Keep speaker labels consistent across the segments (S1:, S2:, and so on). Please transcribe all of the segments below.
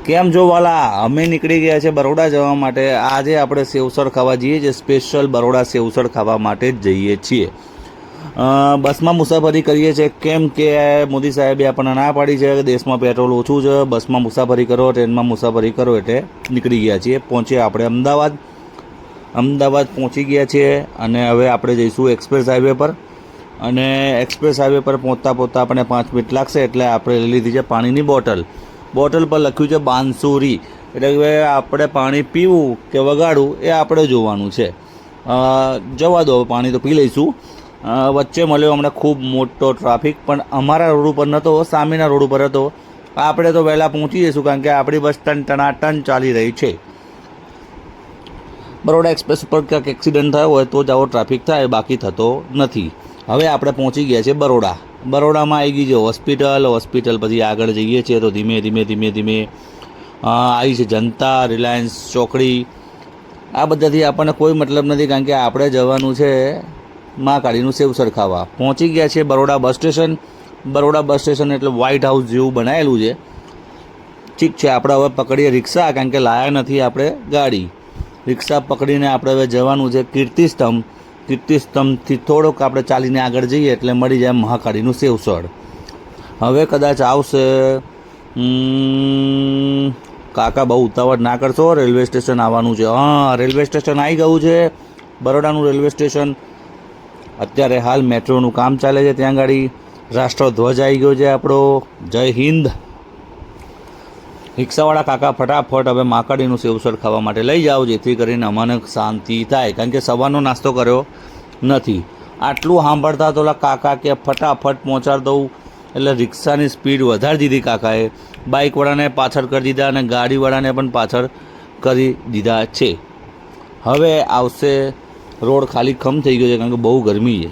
S1: કેમ છો વાલા? અમે નીકળી ગયા છે બરોડા જવા માટે. આજે આપણે સેવસળ ખાવા જઈએ છીએ. સ્પેશિયલ બરોડા સેવસળ ખાવા માટે જ જઈએ છીએ. બસમાં મુસાફરી કરીએ છીએ કેમ કે મોદી સાહેબે આપણને ના પાડી છે કે દેશમાં પેટ્રોલ ઓછું છે, બસમાં મુસાફરી કરો, ટ્રેનમાં મુસાફરી કરો, એટલે નીકળી ગયા છીએ. પહોંચ્યા આપણે અમદાવાદ પહોંચી ગયા છીએ અને હવે આપણે જઈશું એક્સપ્રેસ હાઈવે પર. અને એક્સપ્રેસ હાઈવે પર પહોંચતા આપણને 5 મિનિટ લાગશે, એટલે આપણે લઈ લીધી છે પાણીની બોટલ પર લખ્યું છે બાંસુરી, એટલે કે આપણે પાણી પીવું કે વગાડવું એ આપણે જોવાનું છે. જવા દો, પાણી તો પી લઈશું. વચ્ચે મળ્યો હમણાં ખૂબ મોટો ટ્રાફિક, પણ અમારા રોડ ઉપર નહોતો, સામેના રોડ ઉપર હતો. આપણે તો વહેલા પહોંચી જઈશું કારણ કે આપણી બસ ટનાટન ચાલી રહી છે. બરોડા એક્સપ્રેસ ઉપર ક્યાંક એક્સિડન્ટ થયો હોય તો જ આવો ટ્રાફિક થાય, બાકી થતો નથી. હવે આપણે પહોંચી ગયા છે બરોડામાં આવી ગઈ છે હોસ્પિટલ. પછી આગળ જઈએ છીએ તો ધીમે ધીમે આવી છે જનતા, રિલાયન્સ ચોકડી. આ બધાથી આપણને કોઈ મતલબ નથી કારણ કે આપણે જવાનું છે મહાકાળીનું સેવસળ ખાવા. પહોંચી ગયા છે બરોડા બસ સ્ટેશન એટલે વ્હાઇટ હાઉસ જેવું બનાવેલું છે. ઠીક છે, આપણે હવે પકડીએ રિક્ષા કારણ કે લાયા નથી આપણે ગાડી. રિક્ષા પકડીને આપણે હવે જવાનું છે કીર્તિસ્તંભથી થોડોક આપણે ચાલીને આગળ જઈએ એટલે મળી જાય મહાકાળીનું સેવસળ. હવે કદાચ આવશે. કાકા બહુ ઉતાવળ ના કરશો, રેલવે સ્ટેશન આવવાનું છે. રેલવે સ્ટેશન આવી ગયું છે, બરોડાનું રેલવે સ્ટેશન. અત્યારે હાલ મેટ્રોનું કામ ચાલે છે, ત્યાં ગાડી રાષ્ટ્રધ્વજ આવી ગયો છે આપણો. જય હિન્દ. રિક્ષાવાળા કાકા ફટાફટ હવે મહાકાળીનું સેવસળ ખાવા માટે લઈ જાઓ, જેથી કરીને અમને શાંતિ થાય કારણ કે સવારનો નાસ્તો કર્યો નથી. આટલું સાંભળતા તો કાકા કે ફટાફટ પહોંચાડી દઉં, એટલે રિક્ષાની સ્પીડ વધારી દીધી કાકાએ. બાઇકવાળાને પાછળ કરી દીધા અને ગાડીવાળાને પણ પાછળ કરી દીધા છે. હવે આવશે, રોડ ખાલી ખમ થઈ ગયો છે કારણ કે બહુ ગરમી છે.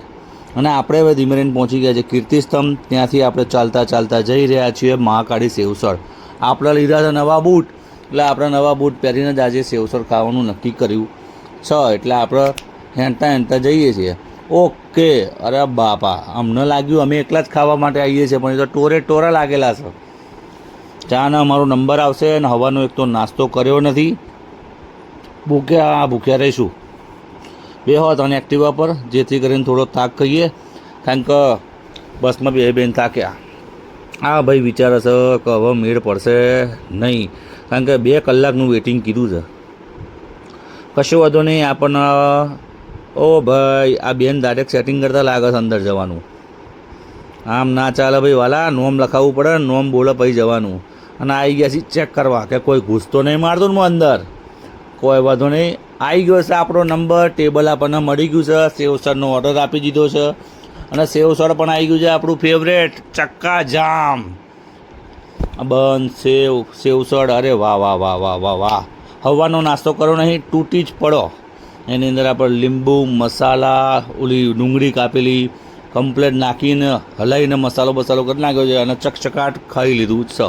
S1: અને આપણે હવે ધીમે રહીને પહોંચી ગયા છે કીર્તિસ્તંભ. ત્યાંથી આપણે ચાલતા જઈ રહ્યા છીએ મહાકાળી સેવસળ. આપણે લીધા છે નવા બૂટ, એટલે આપણે નવા બૂટ પહેરીને જ આજે સેવસળ ખાવાનું નક્કી કર્યું છે. એટલે આપણે હેંતા જઈએ છીએ. ઓકે. અરે બાપા, અમને લાગ્યું અમે એકલા જ ખાવા માટે આવીએ છીએ, પણ એ તો ટોરા લાગેલા છે. ચાનો અમારો નંબર આવશે અને હવાનો એક તો નાસ્તો કર્યો નથી. ભૂખ્યા રહીશું. બેહો અને એક્ટિવા પર, જેથી કરીને થોડો થાક કહીએ કારણ કે બસમાં બેન થાક્યા. હા ભાઈ, વિચાર હશે કે હવે મેળ પડશે નહીં કારણ કે 2 કલાકનું વેઇટિંગ કીધું છે. કશો વાંધો નહીં આપણને. ઓ ભાઈ, આ બેન ડાયરેક્ટ સેટિંગ કરતા લાગે છે અંદર જવાનું. આમ ના ચાલે ભાઈ વાલા, નોમ લખાવવું પડે, નોમ બોલે પછી જવાનું. અને આવી ગયા છે ચેક કરવા કે કોઈ ઘૂસ તો નહીં મારતું ને અંદર. કોઈ વાંધો નહીં, આવી ગયો છે આપણો નંબર. ટેબલ આપણને મળી ગયું છે. સેવસળનો ઓર્ડર આપી દીધો છે અને સેવસળ પણ આવી ગયું છે આપણું ફેવરેટ ચક્કા જામ બન સેવસળ. અરે વાહ. હવાનો નાસ્તો કરો નહીં, તૂટી જ પડો. એની અંદર આપણે લીંબુ, મસાલા, ઓલી ડુંગળી કાપેલી કમ્પ્લેટ નાખીને હલાવીને મસાલો કરી નાખ્યો છે અને ચકચકાટ ખાઈ લીધું છે.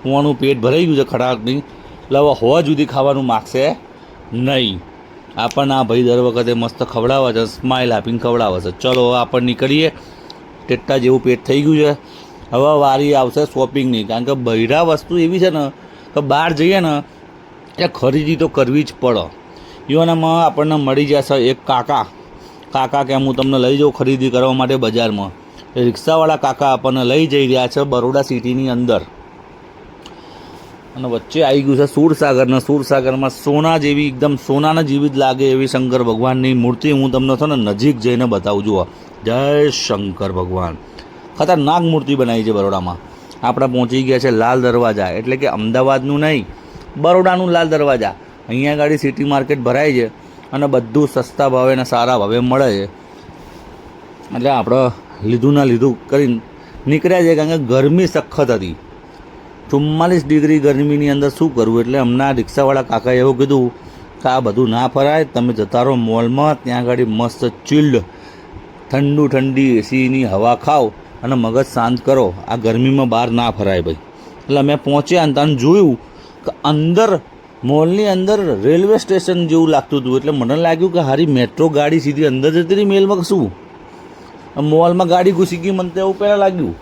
S1: હોવાનું પેટ ભરાઈ ગયું છે ખડાકની, એટલે હવે હોવા સુધી ખાવાનું માગશે નહીં. આપણને આ ભાઈ દર વખતે મસ્ત ખવડાવે છે, સ્માઇલ આપીને ખવડાવે છે. ચલો આપણે નીકળીએ. ટેટ્ટા જેવું પેટ થઈ ગયું છે. હવે વારી આવશે શોપિંગની, કારણ કે બૈરા વસ્તુ એવી છે ને કે બહાર જઈએ ને એ ખરીદી તો કરવી જ પડે. યુવાનામાં આપણને મળી જશે એક કાકા કે હું તમને લઈ જાઉં ખરીદી કરવા માટે બજારમાં. રિક્ષાવાળા કાકા આપણને લઈ જઈ રહ્યા છે બરોડા સિટીની અંદર. અને વચ્ચે આવી ગયું છે સુરસાગરમાં સોના જેવી, એકદમ સોનાના જેવી જ લાગે એવી શંકર ભગવાનની મૂર્તિ હું તમને છે ને નજીક જઈને બતાવું. જુઓ, જય શંકર ભગવાન. ખતરનાક મૂર્તિ બનાવી છે બરોડામાં. આપણે પહોંચી ગયા છે લાલ દરવાજા, એટલે કે અમદાવાદનું નહીં, બરોડાનું લાલ દરવાજા. અહીંયા ગાડી સિટી માર્કેટ ભરાય છે અને બધું સસ્તા ભાવે અને સારા ભાવે મળે છે. એટલે આપણે લીધું કરીને નીકળ્યા છે કારણ કે ગરમી સખત હતી. 44 ડિગ્રી ગરમીની અંદર શું કરવું, એટલે હમણાં રિક્ષાવાળા કાકાએ એવું કીધું કે આ બધું ના ફરાય, તમે જતા રહો મોલમાં, ત્યાં આગળ મસ્ત ચિલ્ડ ઠંડી એસીની હવા ખાઓ અને મગજ શાંત કરો. આ ગરમીમાં બહાર ના ફરાય ભાઈ. એટલે અમે પહોંચ્યા અને તને જોયું કે અંદર મોલની અંદર રેલવે સ્ટેશન જેવું લાગતું હતું. એટલે મને લાગ્યું કે હારી મેટ્રો ગાડી સીધી અંદર જતી રહી મેલમાં. શું મોલમાં ગાડી ઘૂસી ગઈ, મને તો એવું પહેલાં લાગ્યું.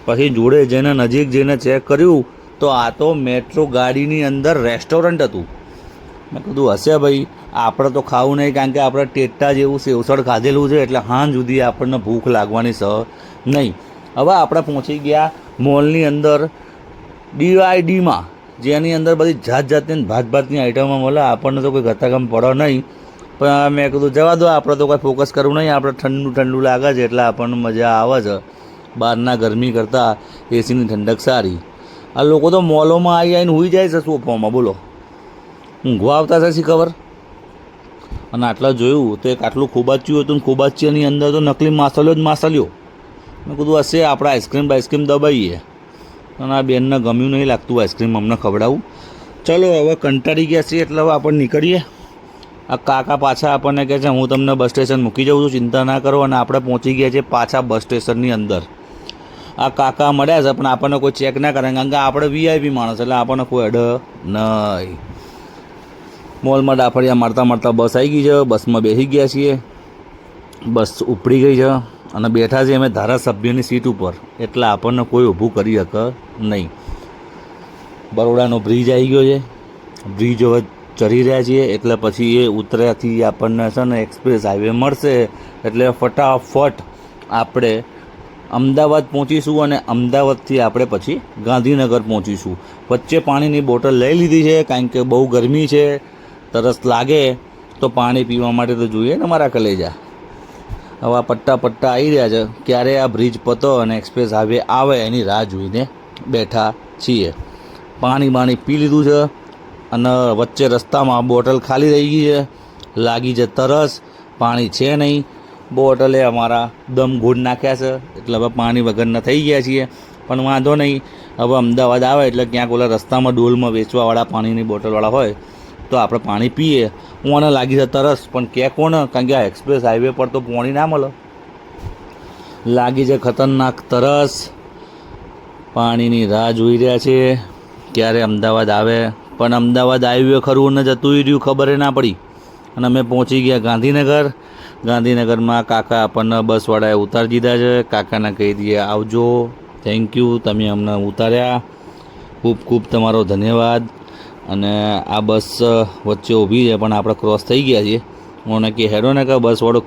S1: પછી જોડે જઈને નજીક જઈને ચેક કર્યું તો તો આ તો મેટ્રો ગાડીની અંદર રેસ્ટોરન્ટ હતું. મેં કીધું હશે ભાઈ, આપણે તો ખાવું નહીં, કારણ કે આપણે ટેટા જેવું સેવસળ ખાધેલું છે, એટલે હાં સુધી આપણને ભૂખ લાગવાની સ નહીં. હવે આપણે પહોંચી ગયા મોલની અંદર ડીવાયડીમાં, જેની અંદર બધી જાત જાતની ભાતની આઈટમો મળે. આપણને તો કોઈ ગતાગમ પડે નહીં, પણ મેં કીધું જવા દો, આપણે તો કોઈ ફોકસ કરવું નહીં. આપણે ઠંડુ ઠંડુ લાગે છે એટલે આપણને મજા આવે છે. બહારના ગરમી કરતાં એસીની ઠંડક સારી. આ લોકો તો મોલોમાં આવીને હોઈ જાય છે સોફામાં, બોલો ઊંઘવા આવતા છે શી ખબર. અને આટલા જોયું તો એક આટલું ખોબાચ્યું હતું, ને ખોબાચ્યાની અંદર તો નકલી માસલ્યો જ માસલ્યો. મેં કીધું હશે આપણે આઈસ્ક્રીમ દબાઈએ, અને આ બેનને ગમ્યું નહીં લાગતું આઈસ્ક્રીમ અમને ખવડાવું. ચલો હવે કંટાળી ગયા છીએ એટલે હવે આપણે નીકળીએ. આ કાકા પાછા આપણને કહે છે હું તમને બસ સ્ટેશન મૂકી જાઉં છું, ચિંતા ના કરો. અને આપણે પહોંચી ગયા છીએ પાછા બસ સ્ટેશનની અંદર. આ કાકા મળ્યા છે પણ આપણને કોઈ ચેક ના કરે, કારણ કે આપણે વીઆઈપી માણસ એટલે આપણને કોઈ અડ નહીં. મોલમાં ડાફડિયા મારતા બસ આવી ગઈ છે. બસમાં બેસી ગયા છીએ. બસ ઉપડી ગઈ છે અને બેઠા છીએ અમે ધારાસભ્યની સીટ ઉપર, એટલે આપણને કોઈ ઊભું કરી શકે નહીં. બરોડાનો બ્રિજ આવી ગયો છે. બ્રિજ હવે ચડી રહ્યા છીએ, એટલે પછી એ ઉતર્યાથી આપણને છે ને એક્સપ્રેસ હાઈવે મળશે, એટલે ફટાફટ આપણે અમદાવાદ પહોંચીશું. અને અમદાવાદથી આપણે પછી ગાંધીનગર પહોંચીશું. વચ્ચે પાણીની બોટલ લઈ લીધી છે, કારણ કે બહુ ગરમી છે, તરસ લાગે તો પાણી પીવા માટે તો જોઈએ ને મારા કલેજા. હવે આ પટ્ટા આવી રહ્યા છે, ક્યારે આ બ્રિજ પતો અને એક્સપ્રેસ હાઈવે આવે એની રાહ જોઈને બેઠા છીએ. પાણી પી લીધું છે, અને વચ્ચે રસ્તામાં બોટલ ખાલી રહી ગઈ છે. લાગી છે તરસ, પાણી છે નહીં. બોટલે અમારા દમ ઘૂંટ નાખ્યા છે, એટલે હવે પાણી વગરના થઈ ગયા છીએ. પણ વાંધો નહીં, હવે અમદાવાદ આવે એટલે ક્યાંક ઓલા રસ્તામાં ડોલમાં વેચવાવાળા પાણીની બોટલવાળા હોય તો આપણે પાણી પીએ. મને લાગી છે તરસ, પણ કે કોણ, કારણ કે આ એક્સપ્રેસ હાઈવે પર તો પાણી ના મળે. લાગી છે ખતરનાક તરસ, પાણીની રાહ જોઈ રહ્યા છે ક્યારે અમદાવાદ આવે. પણ અમદાવાદ આવ્યું ખરું ને જતું રહ્યું ખબર ના પડી. અને અમે પહોંચી ગયા ગાંધીનગર. ગાંધીનગરમાં કાકા આપણને બસવાળાએ ઉતારી દીધા છે. કાકાને કહી દઈએ આવજો, થેન્ક યુ, તમે અમને ઉતાર્યા, ખૂબ ખૂબ તમારો ધન્યવાદ. અને આ બસ વચ્ચે ઊભી છે પણ આપણે ક્રોસ થઈ ગયા છીએ. મને કે હેડો ને કે બસવાળો